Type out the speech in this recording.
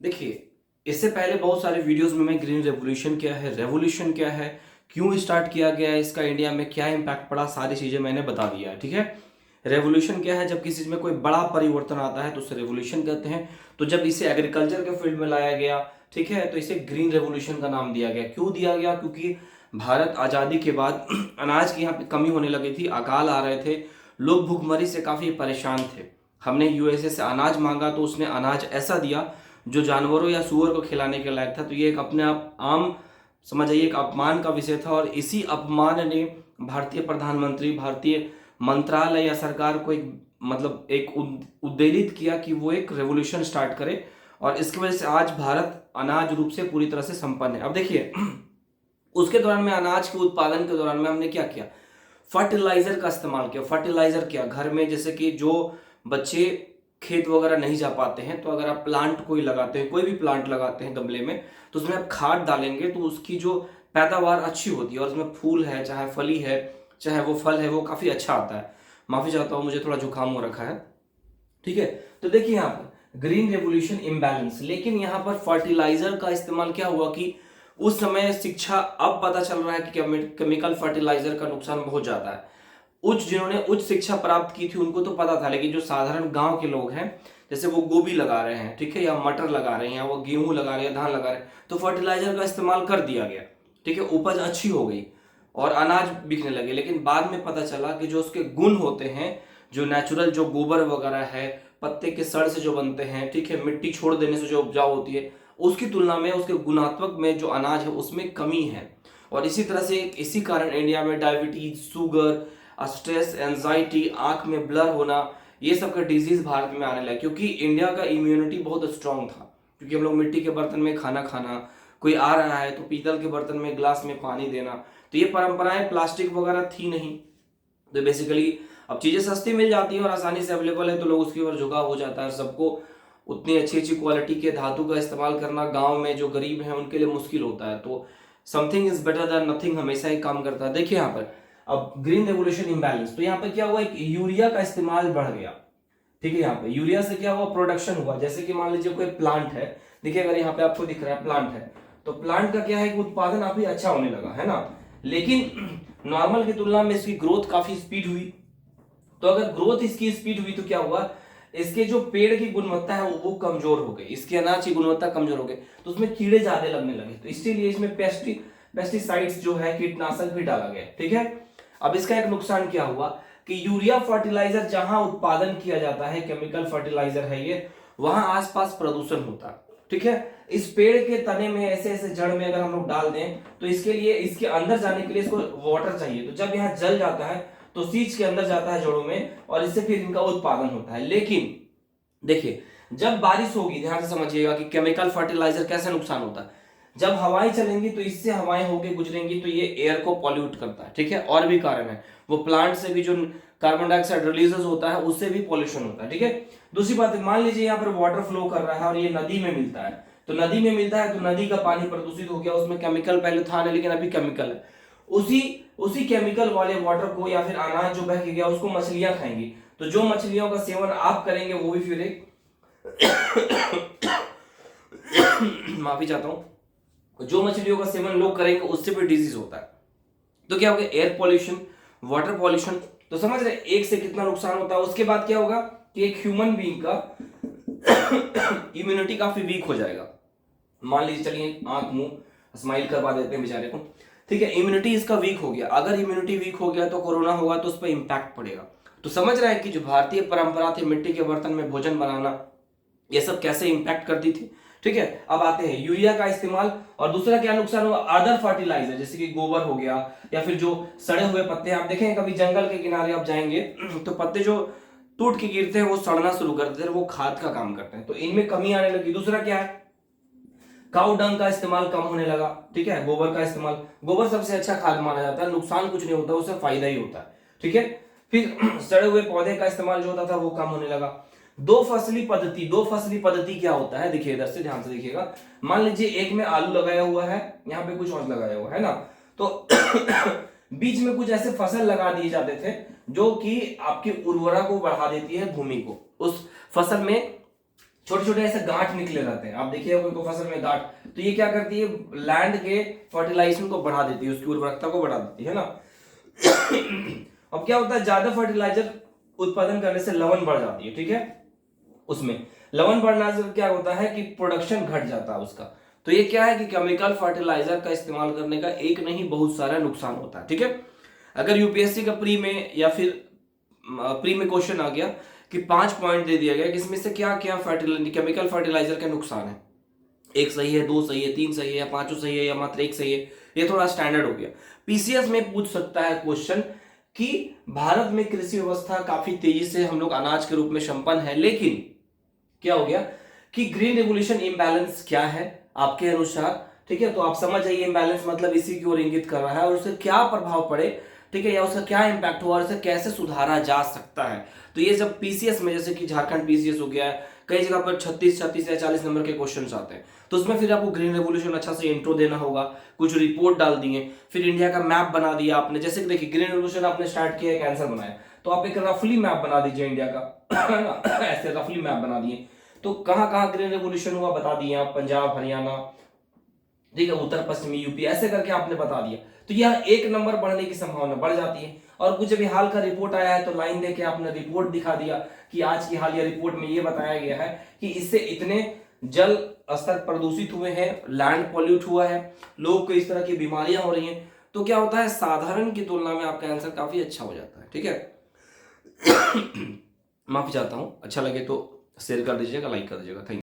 देखिए, इससे पहले बहुत सारे वीडियोस में मैं ग्रीन रेवोल्यूशन क्या है, रेवोल्यूशन क्या है, क्यों स्टार्ट किया गया है, इसका इंडिया में क्या इम्पैक्ट पड़ा, सारी चीज़ें मैंने बता दिया है। ठीक है। रेवोल्यूशन क्या है? जब किसी चीज़ में कोई बड़ा परिवर्तन आता है तो उसे रेवोल्यूशन कहते हैं। तो जब इसे एग्रीकल्चर के फील्ड में लाया गया, ठीक है, तो इसे ग्रीन रेवोल्यूशन का नाम दिया गया। क्यों दिया गया? क्योंकि भारत आज़ादी के बाद अनाज की यहाँ पे कमी होने लगी थी, अकाल आ रहे थे, लोग भूखमरी से काफ़ी परेशान थे। हमने यूएसए से अनाज मांगा तो उसने अनाज ऐसा दिया जो जानवरों या सूअर को खिलाने के लायक था। तो ये एक अपने आप आम समझ आइए एक अपमान का विषय था, और इसी अपमान ने भारतीय प्रधानमंत्री, भारतीय मंत्रालय या सरकार को एक मतलब एक उद्वेलित किया कि वो एक रेवोल्यूशन स्टार्ट करे, और इसकी वजह से आज भारत अनाज रूप से पूरी तरह से संपन्न है। अब देखिए उसके दौरान में, अनाज के उत्पादन के दौरान में हमने क्या किया? फर्टिलाइजर का इस्तेमाल किया। फर्टिलाइजर क्या? घर में जैसे कि जो बच्चे खेत वगैरह नहीं जा पाते हैं, तो अगर आप प्लांट कोई लगाते हैं, कोई भी प्लांट लगाते हैं गमले में, तो उसमें आप खाद डालेंगे तो उसकी जो पैदावार अच्छी होती है, और उसमें फूल है, चाहे फली है, चाहे वो फल है, वो काफी अच्छा आता है। माफी चाहता हूँ, मुझे थोड़ा जुकाम हो रखा है। ठीक है। तो देखिए यहाँ पर ग्रीन रेवोल्यूशन इम्बैलेंस, लेकिन यहाँ पर फर्टिलाइजर का इस्तेमाल क्या हुआ कि उस समय शिक्षा, अब पता चल रहा है कि केमिकल फर्टिलाइजर का नुकसान बहुत ज्यादा है। जिन्होंने उच्च शिक्षा प्राप्त की थी उनको तो पता था, लेकिन जो साधारण गांव के लोग हैं, जैसे वो गोभी लगा रहे हैं, ठीक है, या मटर लगा रहे हैं, या वो गेहूं लगा रहे हैं, धान लगा रहे हैं, तो फर्टिलाइजर का इस्तेमाल कर दिया गया। ठीक है, उपज अच्छी हो गई और अनाज बिकने लगे। लेकिन बाद में पता चला कि जो उसके गुण होते हैं, जो नेचुरल जो गोबर वगैरह है, पत्ते के सड़ से जो बनते हैं, ठीक है, मिट्टी छोड़ देने से जो उपजाऊ होती है, उसकी तुलना में उसके गुणात्मक में जो अनाज है उसमें कमी है। और इसी तरह से इसी कारण इंडिया में डायबिटीज, शुगर, स्ट्रेस, एंजाइटी, आंख में ब्लर होना, ये सब का डिजीज भारत में आने लगा, क्योंकि इंडिया का इम्यूनिटी बहुत स्ट्रांग था। क्योंकि हम लोग मिट्टी के बर्तन में खाना खाना, कोई आ रहा है तो पीतल के बर्तन में ग्लास में पानी देना, तो ये परंपराएं प्लास्टिक वगैरह थी नहीं। तो बेसिकली अब चीजें सस्ती मिल जाती है और आसानी से अवेलेबल है, तो लोग उसकी ओर झुकाव हो जाता है। सबको उतनी अच्छी अच्छी क्वालिटी के धातु का इस्तेमाल करना गांव में जो गरीब हैं उनके लिए मुश्किल होता है। तो something is better than nothing हमेशा ही काम करता है। देखिए यहाँ पर अब ग्रीन रेवोल्यूशन इम्बैलेंस, तो यहाँ पे क्या हुआ, एक यूरिया का इस्तेमाल बढ़ गया। ठीक है, यहाँ पे यूरिया से क्या हुआ, प्रोडक्शन हुआ। जैसे कि मान लीजिए कोई प्लांट है, देखिए अगर यहाँ पे आपको दिख रहा है प्लांट है, तो प्लांट का क्या है कि उत्पादन काफी अच्छा होने लगा है ना, लेकिन नॉर्मल की तुलना में इसकी ग्रोथ काफी स्पीड हुई। तो अगर ग्रोथ इसकी स्पीड हुई तो क्या हुआ, इसके जो पेड़ की गुणवत्ता है वो कमजोर हो गई, इसके अनाज की गुणवत्ता कमजोर हो गई, तो उसमें कीड़े ज्यादा लगने लगे। तो इसीलिए इसमें पेस्टिसाइड्स जो है, कीटनाशक भी डाला गया। ठीक है। अब इसका एक नुकसान क्या हुआ कि यूरिया फर्टिलाइजर जहां उत्पादन किया जाता है, केमिकल फर्टिलाइजर है ये, वहां आसपास प्रदूषण होता है। ठीक है। इस पेड़ के तने में ऐसे ऐसे जड़ में अगर हम लोग डाल दें, तो इसके लिए, इसके अंदर जाने के लिए इसको वाटर चाहिए। तो जब यहाँ जल जाता है तो सींच के अंदर जाता है जड़ों में, और इससे फिर इनका उत्पादन होता है। लेकिन देखिए जब बारिश होगी, ध्यान से समझिएगा कि केमिकल फर्टिलाइजर कैसे नुकसान होता है। जब हवाएं चलेंगी तो इससे हवाएं होके गुजरेंगी तो ये एयर को पॉल्यूट करता है। ठीक है। और भी कारण है, वो प्लांट से भी जो कार्बन डाइऑक्साइड रिलीजेस होता है उससे भी पॉल्यूशन होता है। ठीक है। दूसरी बात है, मान लीजिए यहाँ पर वाटर फ्लो कर रहा है और ये नदी में मिलता है, तो नदी में मिलता है तो नदी का पानी प्रदूषित हो गया, उसमें केमिकल पहले था नहीं लेकिन अभी केमिकल है। उसी उसी केमिकल वाले वाटर को या फिर अनाज जो बह के गया उसको मछलियां खाएंगी। तो जो मछलियों का सेवन आप करेंगे वो भी फिर एक माफी चाहता हूं, जो मछलियों का सेवन लोग करेंगे उससे भी डिजीज होता है। तो क्या होगा, एयर पॉल्यूशन, वाटर पॉल्यूशन। तो समझ रहे एक से कितना नुकसान होता है। उसके बाद क्या होगा कि एक ह्यूमन बीइंग का इम्यूनिटी काफी वीक हो जाएगा। मान लीजिए, चलिए आंख मुंह स्माइल करवा देते हैं बेचारे को, ठीक है, इम्यूनिटी इसका वीक हो गया। अगर इम्यूनिटी वीक हो गया तो कोरोना होगा तो उस पर इंपैक्ट पड़ेगा। तो समझ रहे हैं कि जो भारतीय परंपरा थी मिट्टी के बर्तन में भोजन बनाना, ये सब कैसे इंपैक्ट करती थी। ठीक है। अब आते हैं यूरिया का इस्तेमाल, और दूसरा क्या नुकसान हुआ, अदर फर्टिलाइजर जैसे कि गोबर हो गया, या फिर जो सड़े हुए पत्ते। आप देखें कभी जंगल के किनारे आप जाएंगे तो पत्ते जो टूट के गिरते हैं वो सड़ना शुरू कर देते हैं, वो खाद का काम करते हैं। तो इनमें कमी आने लगी। दूसरा क्या है, काउ डंग का इस्तेमाल कम होने लगा। ठीक है। गोबर का इस्तेमाल, गोबर सबसे अच्छा खाद माना जाता है, नुकसान कुछ नहीं होता, उससे फायदा ही होता है। ठीक है। फिर सड़े हुए पौधे का इस्तेमाल जो होता था वो कम होने लगा। दो फसली पद्धति, दो फसली पद्धति क्या होता है, देखिए इधर से ध्यान से देखिएगा। मान लीजिए एक में आलू लगाया हुआ है, यहाँ पे कुछ और लगाया हुआ है ना, तो बीच में कुछ ऐसे फसल लगा दिए जाते थे जो कि आपकी उर्वरा को बढ़ा देती है, भूमि को। उस फसल में छोटे छोटे ऐसे गांठ निकले रहते हैं, आप देखिए कोई फसल में गांठ, तो ये क्या करती है, लैंड के फर्टिलाइजेशन को बढ़ा देती है, उसकी उर्वरकता को बढ़ा देती है ना। अब क्या होता है, ज्यादा फर्टिलाइजर उत्पादन करने से लवण बढ़ जाती है, ठीक है, उसमें लवण बढ़ना से क्या होता है कि प्रोडक्शन घट जाता है उसका। तो ये क्या है कि केमिकल फर्टिलाइजर का इस्तेमाल करने का एक नहीं बहुत सारा नुकसान होता है, ठीक है। अगर यूपीएससी का प्री में या फिर प्री में क्वेश्चन आ गया कि 5 पॉइंट दे दिया गया कि इसमें से क्या क्या केमिकल फर्टिलाइजर के नुकसान है, एक सही है, 2 सही है, 3 सही है, या 5 सही है, या मात्र एक सही है, ये थोड़ा स्टैंडर्ड हो गया। पीसीएस में पूछ सकता है क्वेश्चन कि भारत में कृषि व्यवस्था काफी तेजी से हम लोग अनाज के रूप में संपन्न है, लेकिन क्या हो गया कि ग्रीन रेवोल्यूशन इम्बैलेंस क्या है आपके अनुसार, ठीक है। तो आप समझ जाइए इम्बैलेंस मतलब इसी की ओर इंगित कर रहा है और उससे क्या प्रभाव पड़े, ठीक है, या उसका क्या इंपैक्ट हुआ और इसे कैसे सुधारा जा सकता है। तो ये जब पीसीएस में, जैसे कि झारखंड पीसीएस हो गया है, कई जगह पर 36 या 40 नंबर के क्वेश्चन आते हैं, तो उसमें फिर आपको ग्रीन रेवोल्यूशन अच्छा से इंट्रो देना होगा, कुछ रिपोर्ट डाल दिए, फिर इंडिया का मैप बना दिया आपने। जैसे कि देखिए ग्रीन रेवोल्यूशन आपने स्टार्ट किया, एक आंसर बनाया, तो आप एक रफली मैप बना दीजिए इंडिया का। ऐसे रफली मैप बना दिए, तो कहां कहां ग्रीन रेवोल्यूशन हुआ बता दिए आप, पंजाब, हरियाणा, ठीक है, उत्तर पश्चिमी यूपी, ऐसे करके आपने बता दिया, तो यह 1 नंबर बढ़ने की संभावना बढ़ जाती है। और कुछ अभी हाल का रिपोर्ट आया है तो लाइन देके आपने रिपोर्ट दिखा दिया कि आज की हालिया रिपोर्ट में यह बताया गया है कि इससे इतने जल स्तर प्रदूषित हुए हैं, लैंड पॉल्यूट हुआ है, लोगों को इस तरह की बीमारियां हो रही हैं। तो क्या होता है, साधारण की तुलना में आपका आंसर काफी अच्छा हो जाता है, ठीक है। माफी चाहता हूं, अच्छा लगे तो शेयर कर दीजिएगा, लाइक कर दीजिएगा, थैंक यू।